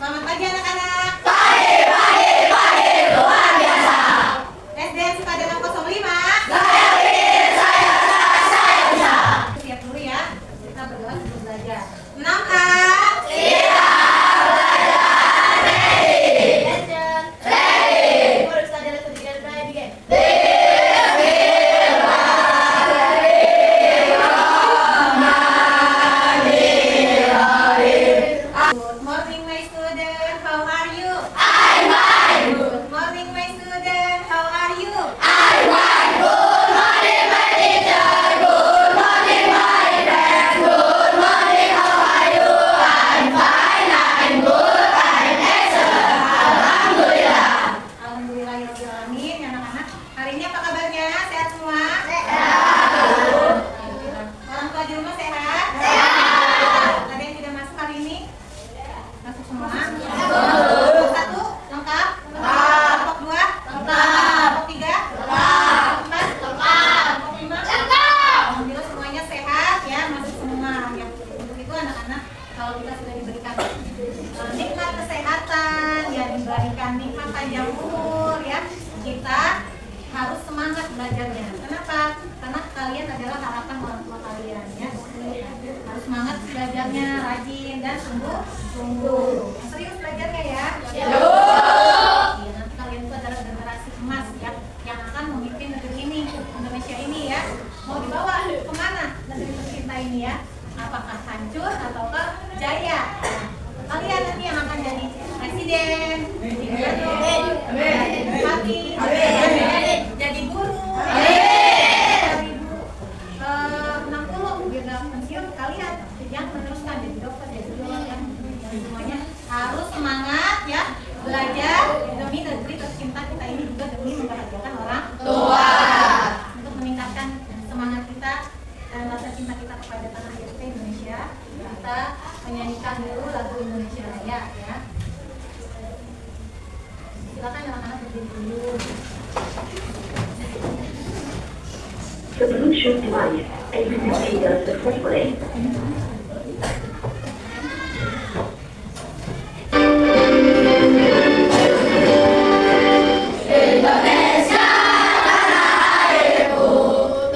Selamat pagi anak-anak. Pagi, luar biasa. SDN Sukadanang 05. Saya ingin, saya bisa. Siap dulu ya. Kita berdoa sebelum belajar. 6A. Kita belajar ready. Attention. Ready. What is that? Let's begin. Begin. Good morning my student. How are you? I'm fine. Good morning my student. How are you? I'm fine. Good morning, my teacher. Good morning, my friends. Good morning, how are you? I'm fine. I'm good. I'm excellent. Alhamdulillah. Alhamdulillahirobbilalamin. Ya, anak-anak. Hari ini apa kabarnya? Sehat semua? Sehat. Orang tua di rumah sehat? Sehat. Ada yang tidak masuk hari ini? Masuk semua? Masuk. Satu, lengkap? Lengkap. Kelompok dua? Lengkap. Kelompok tiga? Lengkap. Kelompok empat? Lengkap. Kelompok lima? Lengkap. Alhamdulillah semuanya sehat ya, masuk semua ya. Untuk itu anak-anak, kalau kita sudah diberikan nikmat kesehatan, ya diberikan nikmat panjang umur ya, kita harus semangat belajarnya. Kenapa? Karena kalian adalah harapan orang tua kalian ya. Harus semangat belajarnya, rajin dan sungguh-sungguh. Serius belajarnya ya. Iya, nanti kalian itu adalah generasi emas ya, yang akan memimpin negeri ini, Indonesia ini ya. Mau dibawa kemana negeri tercinta ini ya? Apakah hancur ataukah jaya? Nah, kalian nanti yang akan jadi presiden, jadi gubernur, jadi bupati, jadi guru, 2060 biar pensiun kalian yang meneruskan jadi dokter, jadi pilot ya. Semuanya harus semangat ya, belajar demi negeri tercinta kita ini, juga demi membahagiakan orang Tua. untuk meningkatkan semangat kita dan rasa cinta kita kepada tanah air kita Indonesia. Kita menyanyikan dulu lagu Indonesia Raya ya. Silakan anak-anak berdiri dulu. The Bluetooth device is configured successfully. Indonesia tanah airku,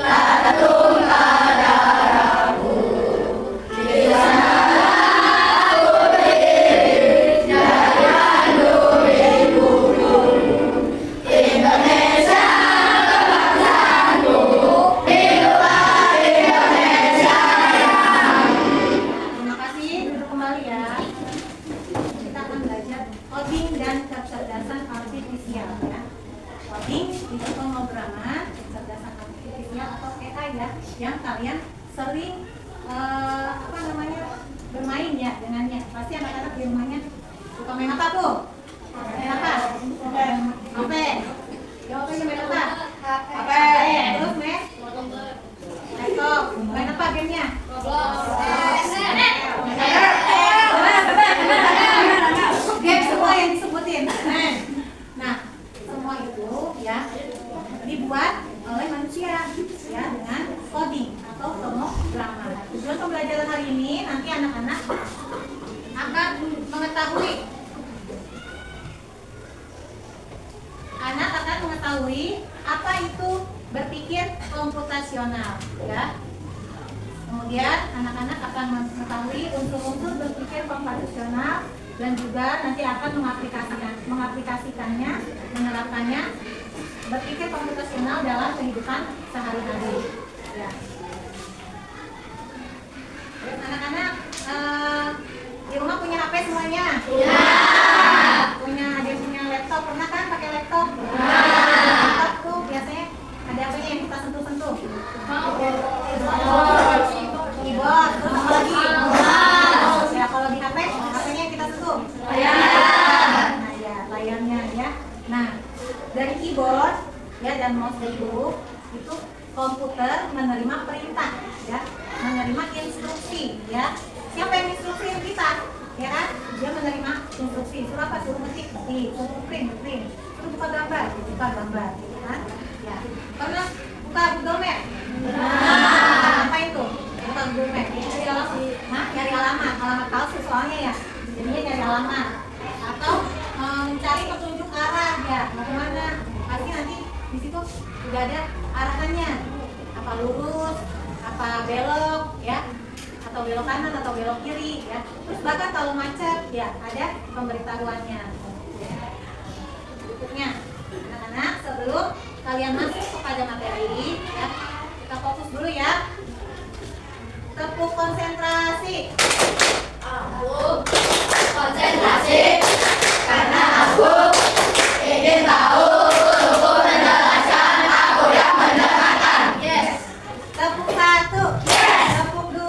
tak tertukar darahku. Di sana aku berdiri, jadikan ibuku. Indonesia kebangsaanku, hiduplah Indonesia. Terima kasih, duduk kembali ya. Kita akan belajar coding dan kecerdasan artifisial ya. Coding itu pemrograman kecerdasan artifisial atau AI ya, yang kalian sering bermain ya dengannya. Pasti anak-anak di rumahnya suka main apa tuh? Main apa? HP. Jawabnya main apa? HP. Terus main? Laptop. Main apa gamenya? Game semua yang disebutin. Nah, semua itu ya dibuat oleh manusia ya dengan coding atau pemrograman. Tujuan pembelajaran hari ini nanti anak-anak akan mengetahui apa itu berpikir komputasional ya. Kemudian anak-anak akan mengetahui unsur-unsur berpikir komputasional dan juga nanti akan mengaplikasikannya, menerapkannya berpikir komputasional dalam kehidupan sehari-hari. Ya. Anak-anak di rumah punya HP semuanya? Ya. Ada yang punya laptop, pernah kan pakai laptop? Laptop tuh biasanya ada apanya yang kita sentuh-sentuh? Keyboard, terus apa lagi? Ya, kalau di HP, HP-nya yang kita sentuh? Layar. Nah ya, layarnya ya. Nah, dari keyboard ya dan mouse itu komputer menerima perintah ya, menerima instruksi ya. Siapa yang instruksiin kita? Ya kan? Dia menerima instruksi. Suruh apa? Suruh ngetik, suruh print. Suruh buka gambar gitu kan? Ya. Pernah buka Google Map? Apa itu? Buka Google Map. Nyari alamat palsu soalnya ya. Jadinya nyari alamat. atau mencari petunjuk arah ya, mau kemana. Pasti nanti di situ sudah ada arahannya, apa lurus, apa belok ya, atau belok kanan atau belok kiri ya. Terus bahkan kalau macet ya ada pemberitahuannya. Berikutnya, anak-anak, sebelum kalian masuk kepada materi ya, kita fokus dulu ya. Tepuk konsentrasi. Aku konsentrasi karena aku ingin tahu untuk menjelaskan aku yang mendengarkan. Yes. Tepuk 1. Yes. Tepuk 2.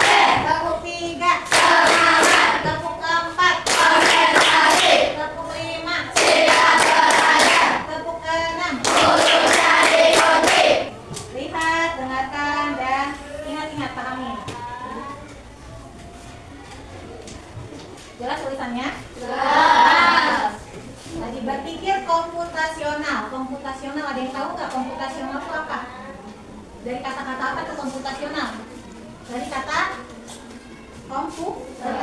Oke. Tepuk 3. Semangat. Tepuk 4. Konsentrasi. Tepuk 5. Siap belajar. Tepuk 6. Untuk cari kunci. Lihat, dengarkan, dan ingat-ingat, pahami. Jelas tulisannya? Jelas. Tadi berpikir komputasional. Komputasional, ada yang tahu nggak komputasional itu apa? Dari kata-kata apa tuh komputasional? Dari kata komputer,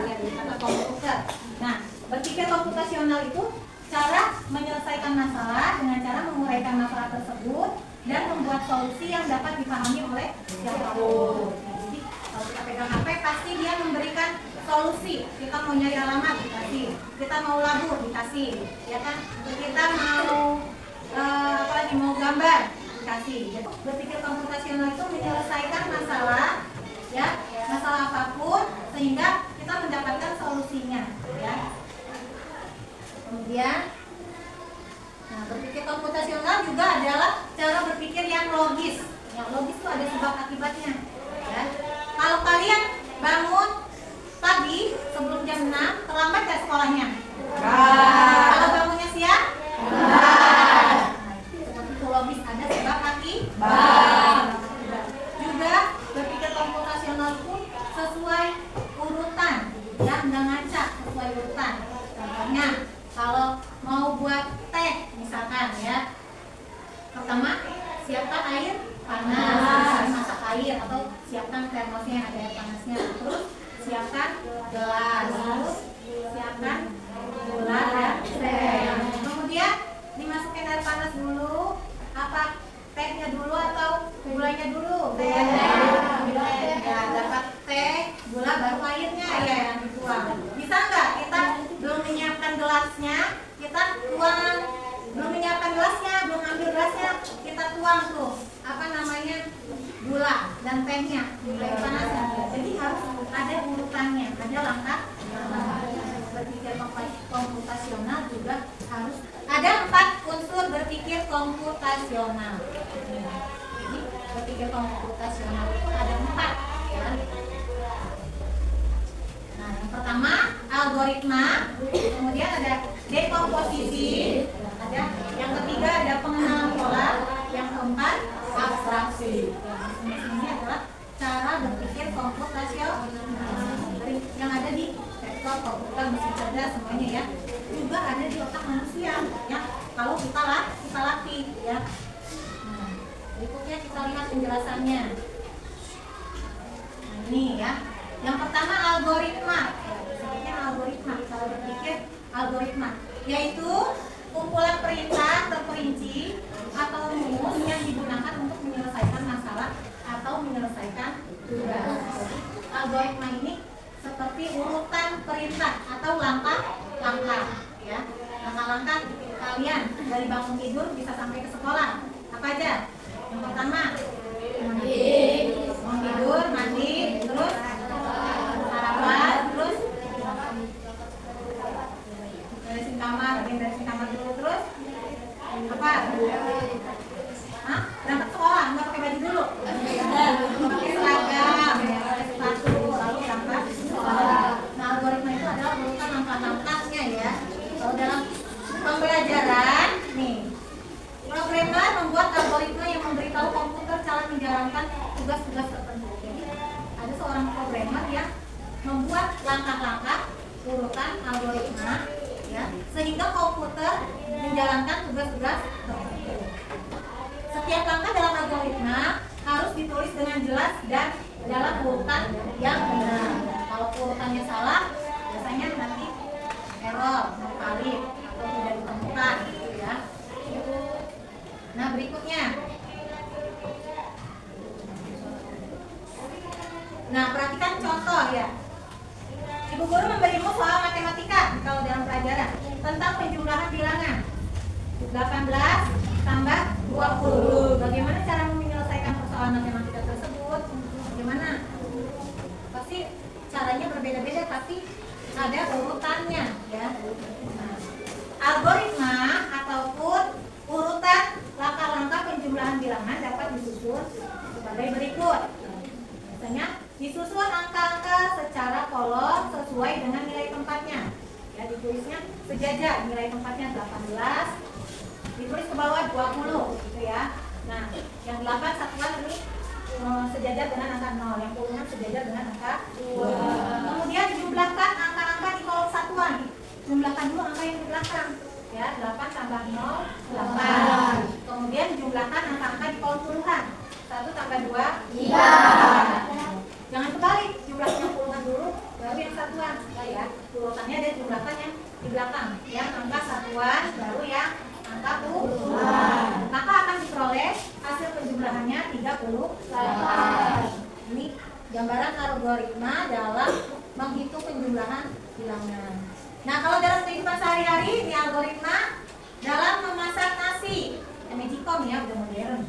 ya, dari kata komputer. Nah, berpikir komputasional itu cara menyelesaikan masalah dengan cara menguraikan masalah tersebut dan membuat solusi yang dapat dipahami oleh siapapun. Nah, jadi kalau kita pegang HP pasti dia memberikan solusi. Kita mau nyari alamat dikasih, kita mau labur dikasih, ya kan? Kita mau apalagi mau gambar dikasih. Jadi berpikir komputasional itu menyelesaikan masalah, ya, masalah apapun sehingga kita mendapatkan solusinya, ya. Kemudian, nah, berpikir komputasional juga adalah cara berpikir yang logis. Yang logis itu ada sebab akibatnya, ya. Kalau kalian bangun pagi sebelum jam 6, terlambat nggak sekolahnya? Kalau bangunnya siang? Nah, seperti itu logis, ada sebab akibat. Juga berpikir komputasional itu sesuai urutan, ya, nggak ngacak, sesuai urutan. Contohnya, kalau mau buat teh misalkan ya, pertama siapkan air panas, masak air atau siapkan termosnya ada air panasnya, terus siapkan gelas, terus siapkan gula dan teh. Kemudian dimasukin air panas dulu, apa tehnya dulu atau gulanya dulu? Teh. Ya, dapat teh, gula baru airnya ya yang dituang. Bisa nggak kita belum menyiapkan gelasnya, kita tuang, belum menyiapkan gelasnya, belum ambil gelasnya, kita tuang tuh apa namanya gula dan tehnya, air panasnya. Jadi harus ada urutannya, ada langkah. Berpikir komputasional juga harus ada 4 unsur berpikir komputasional. Jadi berpikir komputasional itu ada 4, ya. Nah, yang pertama algoritma, kemudian ada dekomposisi, ada yang ketiga ada pengenalan pola, yang keempat abstraksi. Ini adalah cara berpikir komputasional yang ada di laptop, komputer, mesin cerdas semuanya ya. Juga ada di otak manusia ya. Kalau kita latih ya. Nah, berikutnya kita lihat penjelasannya. Nah, ini ya. Yang pertama algoritma. Sebenarnya algoritma, cara berpikir algoritma, yaitu kumpulan perintah terperinci atau rumus yang digunakan untuk menyelesaikan masalah atau menyelesaikan tugas. Jadi, algoritma ini seperti urutan perintah atau langkah-langkah, ya. Langkah-langkah kalian dari bangun tidur bisa sampai ke sekolah. Apa aja? Yang pertama, bangun tidur, mandi, terus sarapan, terus beresin kamar dulu, terus apa? Hah? Berangkat sekolah, nggak pakai baju dulu? Pakai seragam, ya, pakai sepatu, lalu berangkat sekolah. Nah, algoritma itu adalah urutan langkah-langkahnya ya. Kalau dalam pembelajaran, nih, programmer membuat algoritma yang memberitahu komputer cara menjalankan tugas-tugas tertentu. Jadi, ada seorang programmer yang membuat langkah-langkah urutan algoritma, ya, sehingga komputer menjalankan tugas-tugas tertentu. Setiap langkah dalam algoritma harus ditulis dengan jelas dan dalam urutan yang benar. Kalau urutannya salah, biasanya kalau dalam pelajaran tentang penjumlahan bilangan. 18 tambah 20. Bagaimana cara menyelesaikan persoalan matematika tersebut? Bagaimana? Pasti caranya berbeda-beda, tapi ada urutannya, ya. Nah, algoritma ataupun urutan langkah-langkah penjumlahan bilangan dapat disusun sebagai berikut. Biasanya disusun angka-angka secara kolom sesuai dengan nilai tempatnya. Ya, ditulisnya sejajar, nilai tempatnya 18, ditulis ke bawah 20, gitu ya. Nah, yang 8 satuan ini sejajar dengan angka 0, yang 6 sejajar dengan angka 2. Kemudian jumlahkan angka-angka di kolom satuan. Jumlahkan dulu angka yang di belakang. Ya, 8 tambah 0, 8. Kemudian jumlahkan angka-angka di kolom puluhan. 1 tambah 2, 3. Jangan kebalik, jumlahnya puluhan dulu, baru yang satuan. Nah, ya, urutannya ada jumlahkan yang di belakang. Yang angka satuan, baru yang angka puluhan. Maka akan diperoleh hasil penjumlahannya 38. Ini gambaran algoritma dalam menghitung penjumlahan bilangan. Nah, kalau dalam kehidupan sehari-hari, ini algoritma dalam memasak nasi. Magicom ya, udah modern.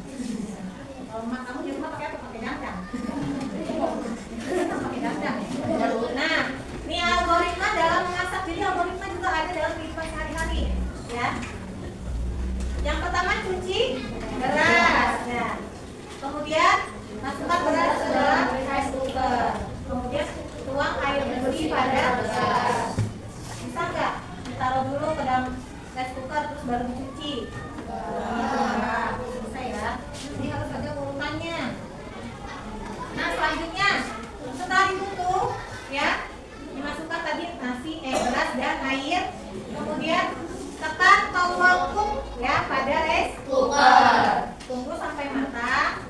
Kalau mak kamu di rumah pakai apa? Pakai dandang. Pakai dandang. Nah, ini algoritma dalam memasak. Jadi algoritma juga ada dalam kehidupan sehari-hari, ya. Yang pertama cuci beras. Nah, kemudian masukkan beras ke dalam rice cooker. Kemudian tuang air mendidih pada beras. Bisa nggak ditaruh dulu ke dalam rice cooker terus baru dicuci? Bisa ya. Ini harus ada urutannya. Nah, selanjutnya setelah ditutup, ya, dimasukkan tadi nasi, beras dan air. Kemudian tekan tombol cook ya pada rice cooker. Tunggu sampai matang.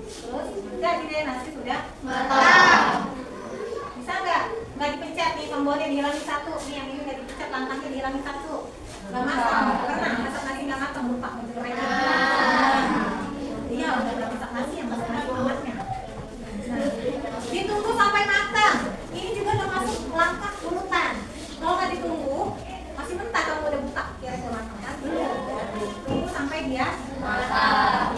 Terus udah ini nasi sudah matang. Bisa nggak? Nggak dipencet nih tombolnya, dihilangin satu. Nih yang ini nggak dipencet, langkahnya dihilangin satu. Nggak matang. Pernah masak nasi nggak matang, lupa mencerai. Iya, udah masak nasi yang masak nasi umatnya. Nah, ditunggu sampai matang. Ini juga udah masuk langkah urutan. Kalau nggak ditunggu, masih mentah, kamu udah buka kira-kira matang kan? Tunggu sampai dia matang.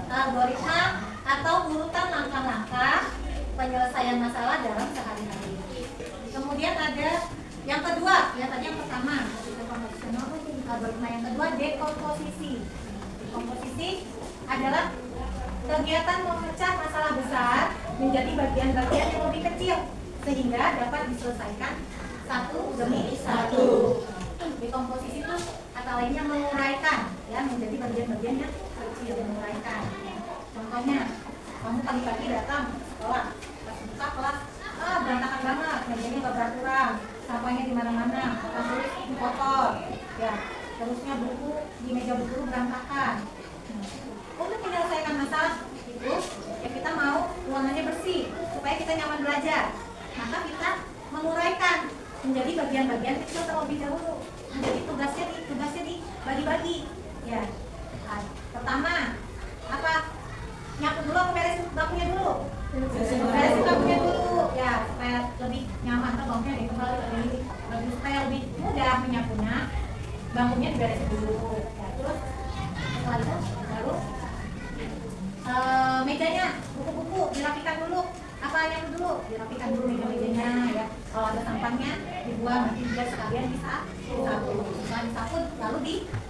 Algoritma atau urutan langkah-langkah penyelesaian masalah dalam sehari-hari. Kemudian ada yang kedua, ya tadi yang pertama komposisional, algoritma yang kedua dekomposisi. Dekomposisi adalah kegiatan memecah masalah besar menjadi bagian-bagian yang lebih kecil sehingga dapat diselesaikan satu demi satu. Dekomposisi itu kata lainnya menguraikan, ya, menjadi bagian-bagian yang kecil, menguraikan. Contohnya, kamu pagi-pagi datang ke sekolah, pas buka kelas, berantakan banget, mejanya nggak beraturan, sampahnya di mana-mana, tulis kotor, ya, terusnya buku di meja buku berantakan. Untuk menyelesaikan masalah itu, ya kita mau ruangannya bersih supaya kita nyaman belajar. Maka kita menguraikan menjadi bagian-bagian kecil terlebih dahulu. Jadi tugasnya dibagi-bagi. Ya. Nah, pertama, apa? Nyapu dulu atau beresin bangkunya dulu? Beresin bangkunya dulu, ya, supaya lebih nyaman. Atau bangkunya dikembali supaya lebih mudah menyapunya. Bangkunya diberesin dulu. Ya, terus setelah itu baru mejanya, buku-buku dirapikan dulu. Apa yang dulu? Dirapikan dulu meja-mejanya, ya. Kalau ada sampahnya dibuang, nanti biar sekalian bisa disapu. Setelah disapu lalu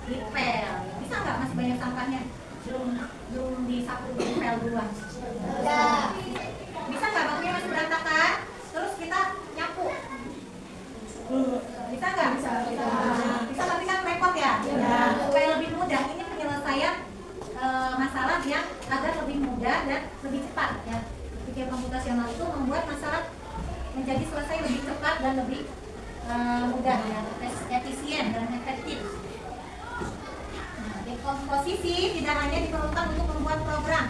dipel. Bisa nggak masih banyak sampahnya? Belum disapu, dipel duluan. Bisa nggak bangkunya masih berantakan? Terus kita nyapu. Bisa nggak? Bisa tapi kan repot ya. Supaya lebih mudah, ini penyelesaian masalah yang agar lebih mudah dan lebih cepat, ya. Pikir komputasional itu membuat masalah menjadi selesai lebih cepat dan lebih mudah, ya, efisien dan efektif. Nah, dekomposisi tidak hanya diperlukan untuk membuat program.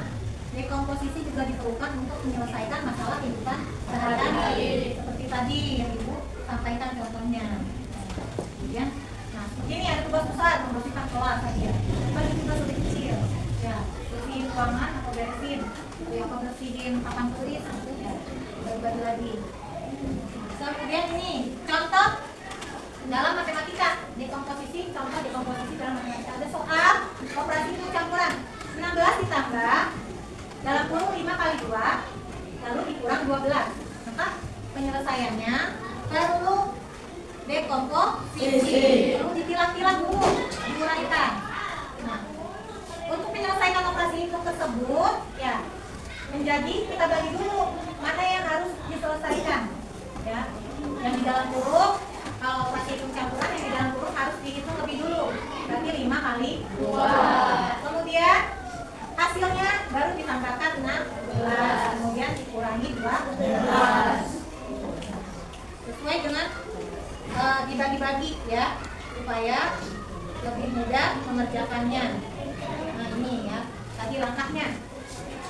Dekomposisi juga diperlukan untuk menyelesaikan masalah kehidupan sehari-hari. Seperti tadi yang Ibu sampaikan contohnya. Kemudian, nah, ini ada tugas besar membersihkan kelas saja. Bagi tugas lebih kecil, ya, bersihin ruangan atau beresin, ya, bersihin papan tulis, ya, bagi lagi. Kemudian ini contoh dalam 12. Maka penyelesaiannya perlu dekomposisi, perlu ditilah-tilah dulu, diuraikan. Nah, untuk menyelesaikan operasi hitung tersebut, ya menjadi kita bagi dulu mana yang harus diselesaikan. Ya, yang di dalam huruf, kalau operasi hitung campuran yang di dalam huruf harus dihitung lebih dulu, berarti 5 kali 2. Kemudian hasilnya baru ditambahkan 16, kemudian dikurangi 12 sesuai dengan dibagi-bagi ya, supaya lebih mudah mengerjakannya. Nah ini ya tadi langkahnya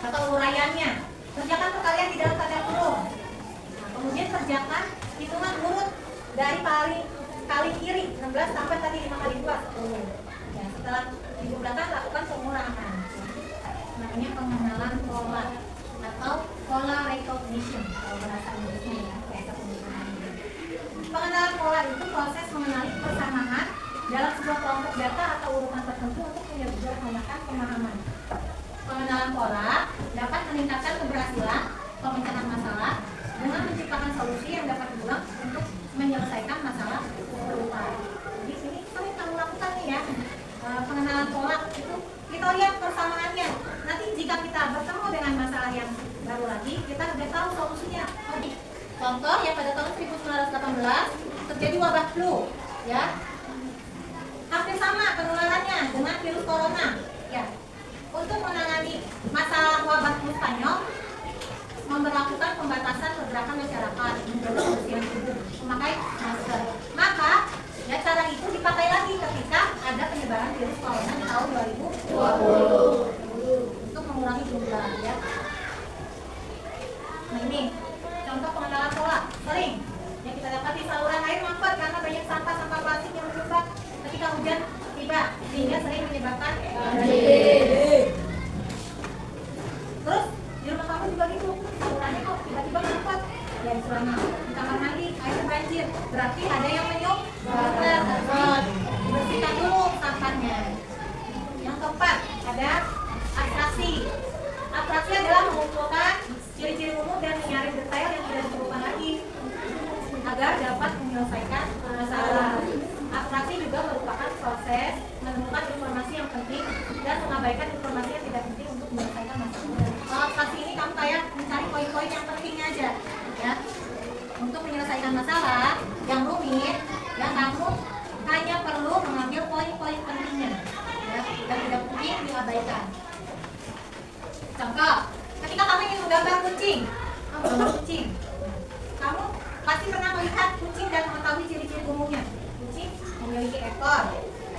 atau uraiannya. Kerjakan perkalian di dalam tanda kurung. Nah, kemudian kerjakan hitungan urut dari paling kali kiri 16 sampai tadi 5 kali 2 10. Ya, setelah dijumlahkan lakukan pengulangan. Namanya pengenalan pola atau pola recognition kalau bahasa Inggrisnya ya, kayak penggunaan. Pengenalan pola itu proses mengenali persamaan dalam sebuah kelompok data atau urutan tertentu untuk menyederhanakan pemahaman. Pengenalan pola dapat meningkatkan keberhasilan pemecahan masalah dengan menciptakan solusi yang dapat diulang untuk menyelesaikan masalah serupa. Jadi sini kami kamu lakukan nih ya, pengenalan pola itu kita lihat persamaannya. Nanti jika kita bertemu dengan masalah yang baru lagi, kita sudah tahu solusinya. Contoh ya, pada tahun 1918 terjadi wabah flu, ya. Hampir sama penularannya dengan virus corona, ya. Untuk menangani masalah wabah flu Spanyol, memberlakukan pembatasan pergerakan masyarakat, menjaga kebersihan tubuh, memakai masker. Maka ya cara itu dipakai lagi ketika ada penyebaran virus corona di tahun 2020 untuk mengurangi jumlah ya. Nah ini contoh pengenalan pola. Sering ya kita dapat di saluran air mampet karena banyak sampah plastik yang menyumbat ketika hujan tiba, sehingga sering menyebabkan banjir. Terus di rumah kamu juga gitu, salurannya kok tiba-tiba mampet. Ya istilahnya di kamar mandi air banjir, berarti ada yang menyumbat. Bersihkan dulu sampahnya. Yang keempat ada abstraksi. Abstraksi adalah mengumpulkan ciri-ciri umum dan menyaring detail yang tidak ditemukan lagi agar dapat menyelesaikan masalah. Abstraksi juga merupakan proses menemukan informasi yang penting dan mengabaikan informasi yang tidak penting untuk menyelesaikan masalah. Kalau abstraksi ini kamu kayak mencari poin-poin yang penting aja, ya. Untuk menyelesaikan masalah yang rumit, ya kamu hanya perlu mengambil poin-poin pentingnya, ya, dan tidak penting diabaikan. Contoh, ketika kamu ingin menggambar kucing, kamu pasti pernah melihat kucing dan mengetahui ciri-ciri umumnya. Kucing memiliki ekor,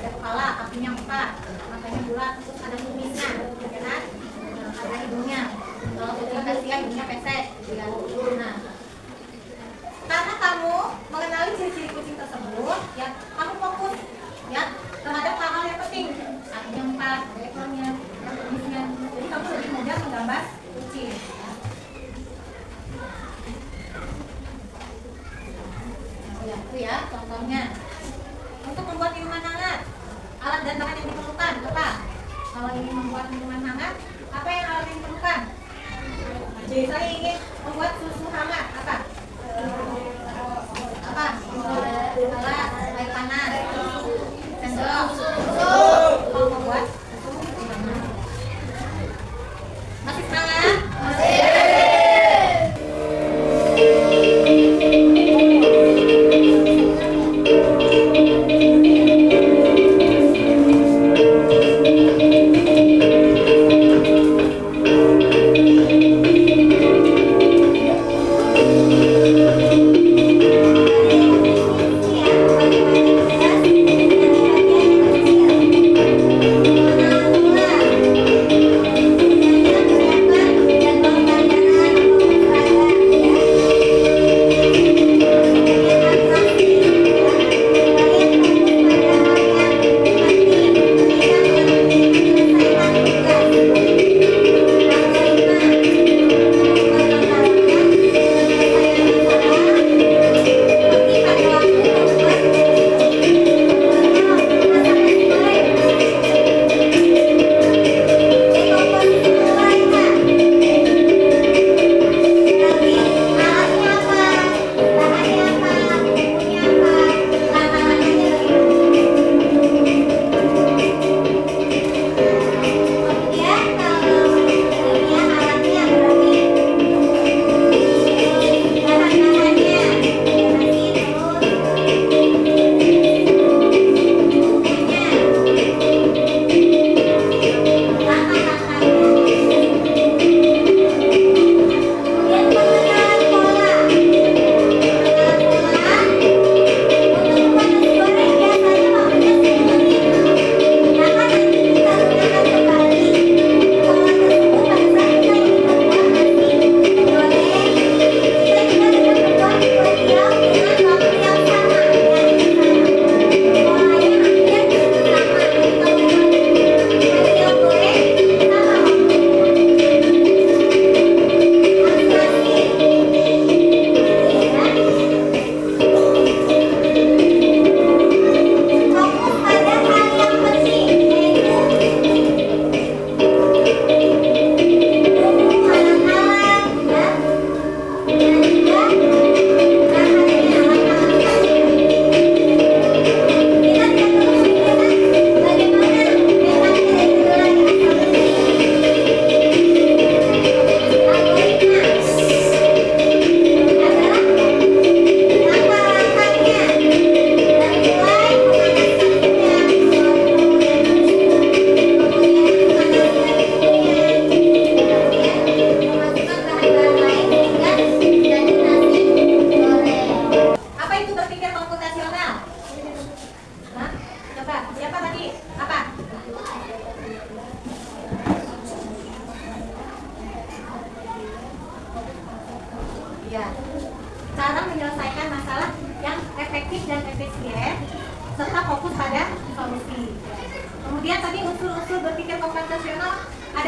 ada kepala, kakinya 4, matanya bulat, terus ada kumisnya, ya kan? Ada hidungnya. Kalau kucing Persia hidungnya pesek, ya. Nah, karena kamu mengenali ciri-ciri kucing tersebut, ya kamu fokus ya terhadap hal-hal yang penting. Kakinya 4, ada ekornya, ada kumisnya. Jadi kamu lebih mudah menggambar kucing. Ya, itu ya contohnya. Untuk membuat minuman hangat, alat dan bahan yang diperlukan apa? Kalau ingin membuat minuman hangat, apa yang alat yang diperlukan? Saya ingin membuat susu hangat, apa? Alat, air panas, sendok. Kalau membuat susu hangat. Masih semangat?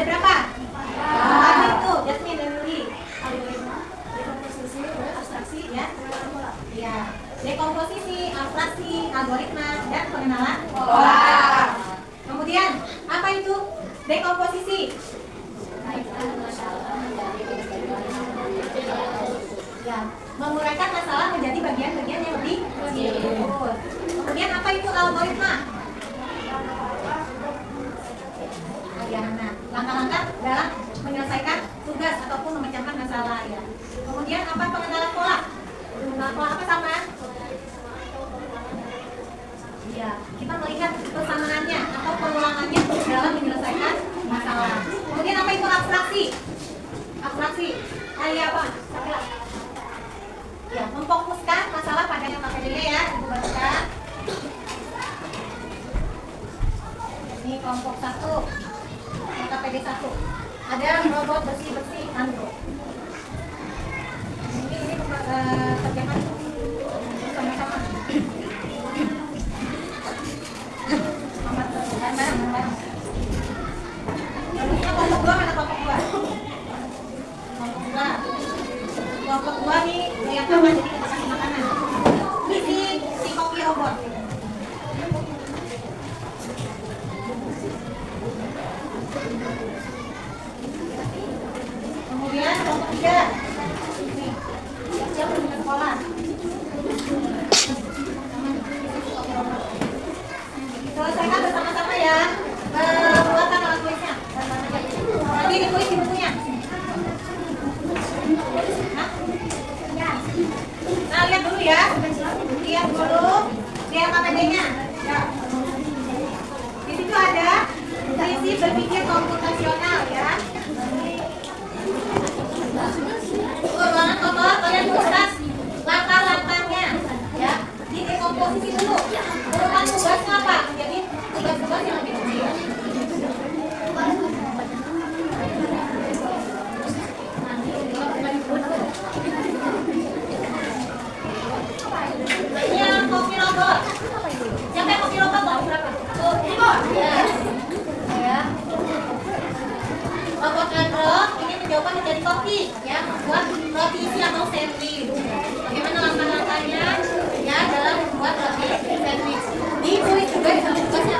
berapa? Apa itu? Jasmine dan Lili. Abstraksi ya. Iya. Dekomposisi, abstraksi, algoritma, dan pengenalan pola. Kemudian apa itu dekomposisi? Ya, menguraikan masalah menjadi bagian-bagian yang lebih kecil. Kemudian apa itu algoritma? Ya, nah, langkah-langkah dalam menyelesaikan tugas ataupun memecahkan masalah ya. Kemudian apa pengenalan pola? Pengenalan pola apa sama? Ya, kita melihat persamaannya atau pengulangannya dalam menyelesaikan masalah. Kemudian apa itu abstraksi? Abstraksi, apa? Ya, memfokuskan masalah pada yang KPD-nya ya, Ibu baca. Ini kelompok 1, KPD 1. Ada robot bersih-bersih Andro. Ini terjemahan sama-sama. Kelompok 2 mana kelompok 2? Kelompok 2 nih yang apa, jadi kita kasih makanan. Ini si kopi robot. Kemudian kelompok 3 nih, siap di sekolah. Selesaikan bersama-sama ya pembuatan alat tulisnya. Nanti ditulis di bukunya. Nah, lihat dulu ya. Lihat dulu KPD-nya. Ya. Di situ ada prinsip berpikir komputasional ya. Ruangan kotor, kalian tuliskan langkah-langkahnya ya. Di dekomposisi dulu. Urutan tugasnya apa? Jadi tugas-tugas yang lebih kecil. Ini yang kopi robot. Siapa yang kopi robot? Mau berapa? Ya. Robot Andro ini mencoba menjadi kopi ya, membuat roti isi atau sandwich. Bagaimana langkah-langkahnya ya dalam membuat roti sandwich? Ditulis juga di dalam tugasnya.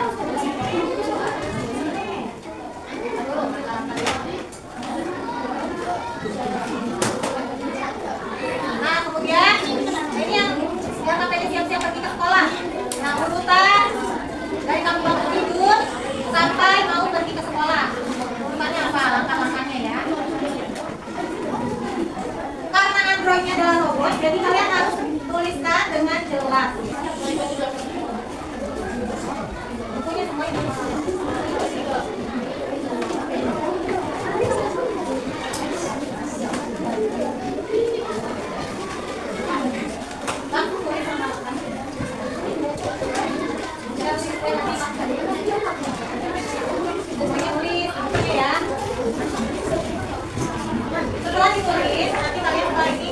Nah, kemudian ini yang KPD siap-siap pergi ke sekolah. Nah, urutan dari kamu bangun tidur sampai mau pergi ke sekolah. Urutannya apa? Langkah-langkahnya ya. Karena Androidnya adalah robot, jadi kalian harus tuliskan dengan jelas. Bukunya semua ini. Langsung tulis sama bukunya tulis, bukunya ya. Setelah ditulis, nanti kalian setelah ini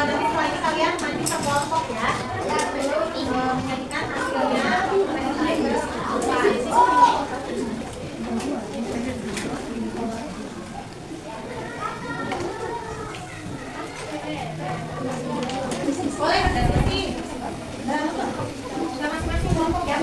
nanti setelah ini kalian maju ke kelompok ya. Menyajikan hasilnya. Boleh berdasarkan masing-masing kelompok ya.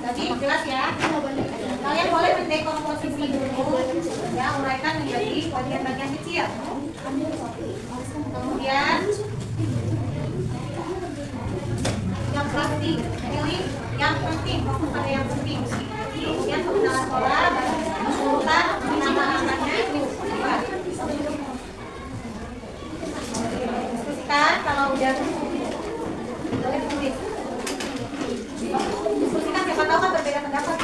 Jadi jelas ya. Kalian boleh mendekomposisi dulu ya, uraikan menjadi bagian-bagian kecil. Kemudian yang pasti, pilih yang penting, fokus pada yang penting. Kemudian pengenalan pola, urutan nama-namanya itu. Diskusikan kalau udah boleh ditulis. Diskusikan, siapa tahu kan berbeda pendapat.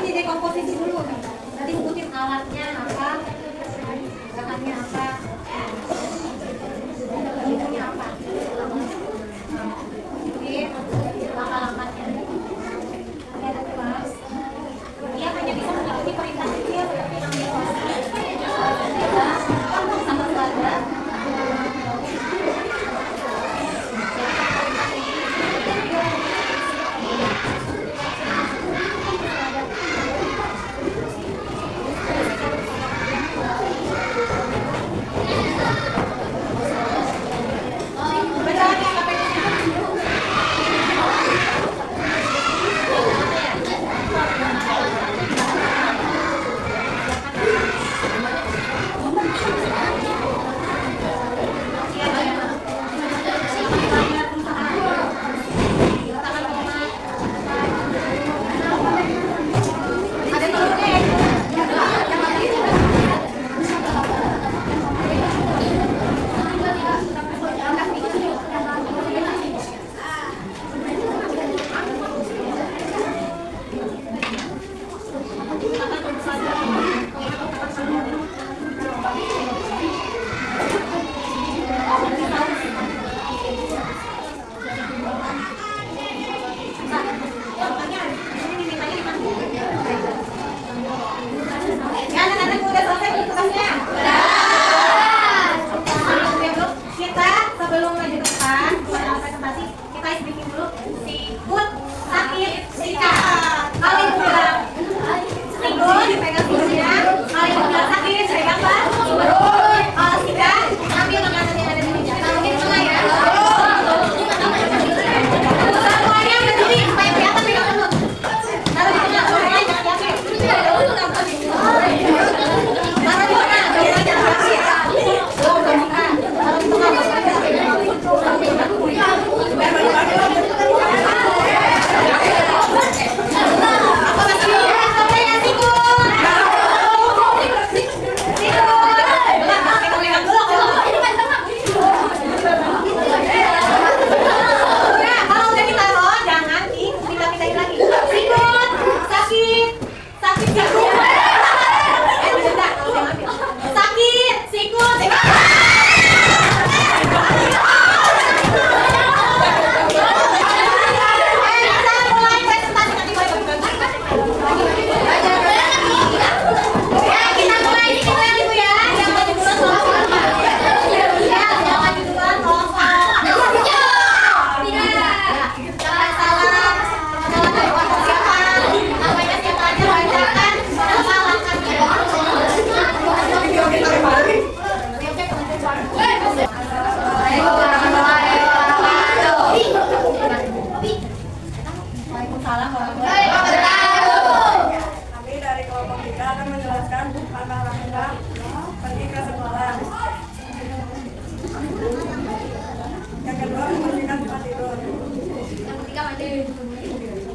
jadi komposisi dulu. Nanti sebutin alatnya apa, bahannya apa, bentuknya apa. Oke, langkah-langkahnya. Oke, ada kelas. Dia hanya bisa mengikuti perintah kecil seperti yang dia sama keluarga.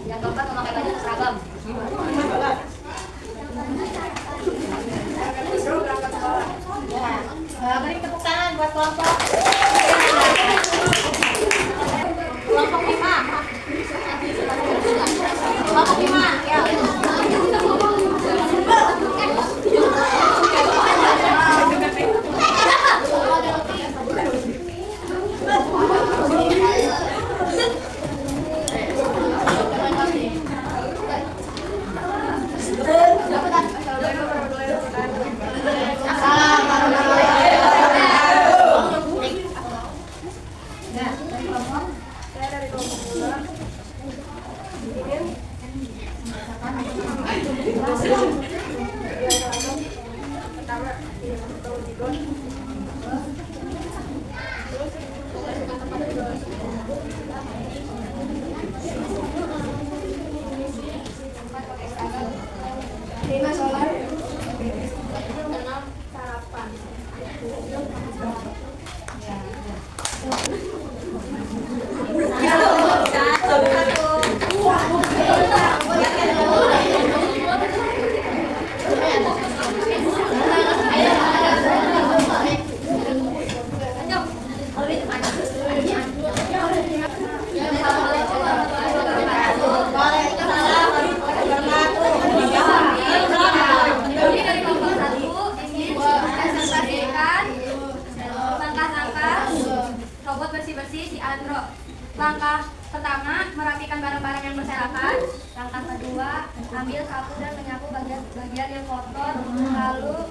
Yang keempat memakai baju seragam. Beri tepuk tangan buat kelompok. Kelompok 5. Kelompok 5, ya. Langkah pertama, merapikan barang-barang yang berserakan. Langkah kedua, ambil sapu dan menyapu bagian yang kotor, lalu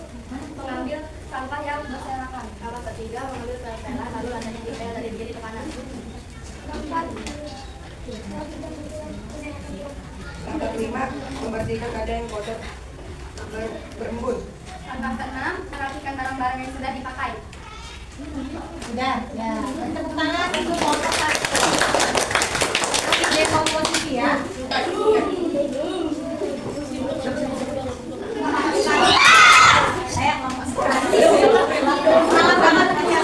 mengambil sampah yang berserakan. Langkah ketiga, mengambil pela, lalu lantainya dipel dari kiri ke kanan. Langkah kelima, membersihkan keadaan yang kotor berembun. Langkah keenam, merapikan barang-barang yang sudah dipakai. Sudah, ya. Tepuk tangan untuk kelompok 1. Dekomposisi ya. Saya ngomong sekali. Salah banget aja.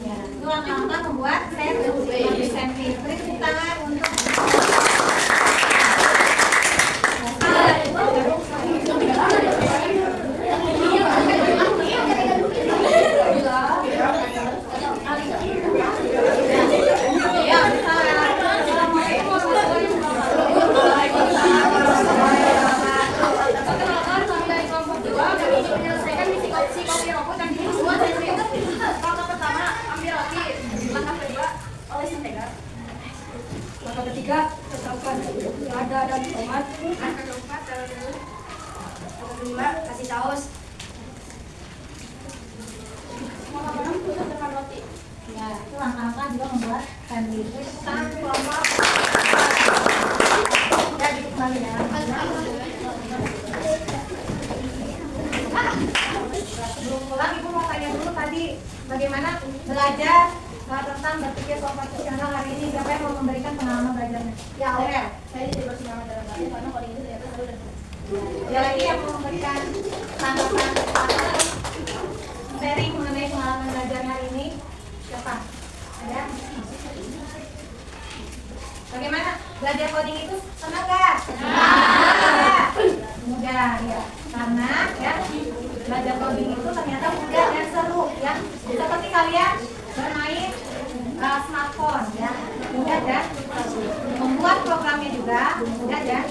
Ya, itu langkah-langkah membuat set 5 cm. Beri tepuk tangan untuk Menyelesaikan misi kopi robot yang ini semua cm. Langkah pertama, ambil roti. Langkah kedua, oles mentega. Langkah ketiga, tetapkan lada dan tomat. Langkah keempat, taruh dulu. Langkah kelima, kasih saus. Langkah keenam, tekan roti. ya, itu langkah-langkah juga membuat sandwich. Beri tepuk tangan kelompok. Ya, duduk kembali ya. Sebelum pulang, Ibu mau tanya dulu tadi bagaimana belajar tentang berpikir komposisional hari ini. Siapa yang mau memberikan pengalaman belajarnya? Ya, Aurel. Saya jadi bersemangat dalam belajar karena coding itu ternyata seru dan Ada lagi yang mau memberikan tanggapan atau sharing mengenai pengalaman belajar hari ini? Siapa? Ada? Bagaimana? Belajar coding itu senang nggak? Senang. Mudah, ya. Karena ya belajar coding itu ternyata mudah dan seru ya. Seperti kalian bermain smartphone ya, mudah dan membuat programnya juga mudah dan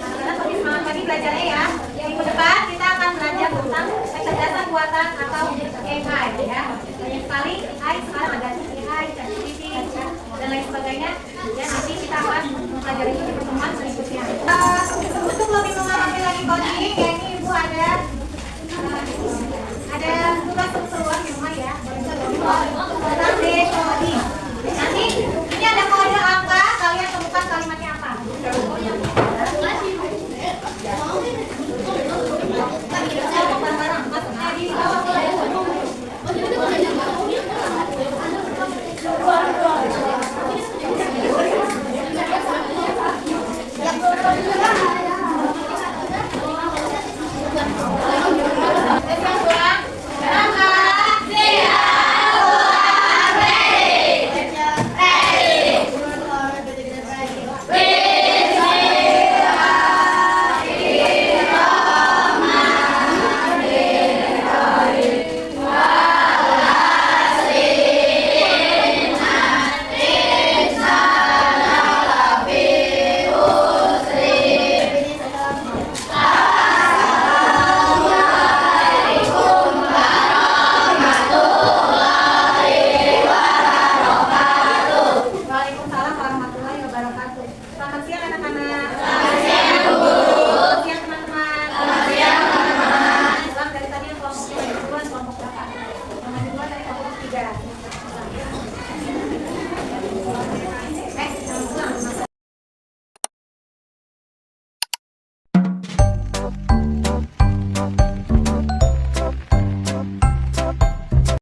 karena lebih semangat lagi belajarnya ya. Minggu depan kita akan belajar tentang kecerdasan buatan atau AI ya. Banyak sekali AI sekarang ada AI, ChatGPT dan lain sebagainya. Dan nanti kita akan mempelajari itu di pertemuan berikutnya. Untuk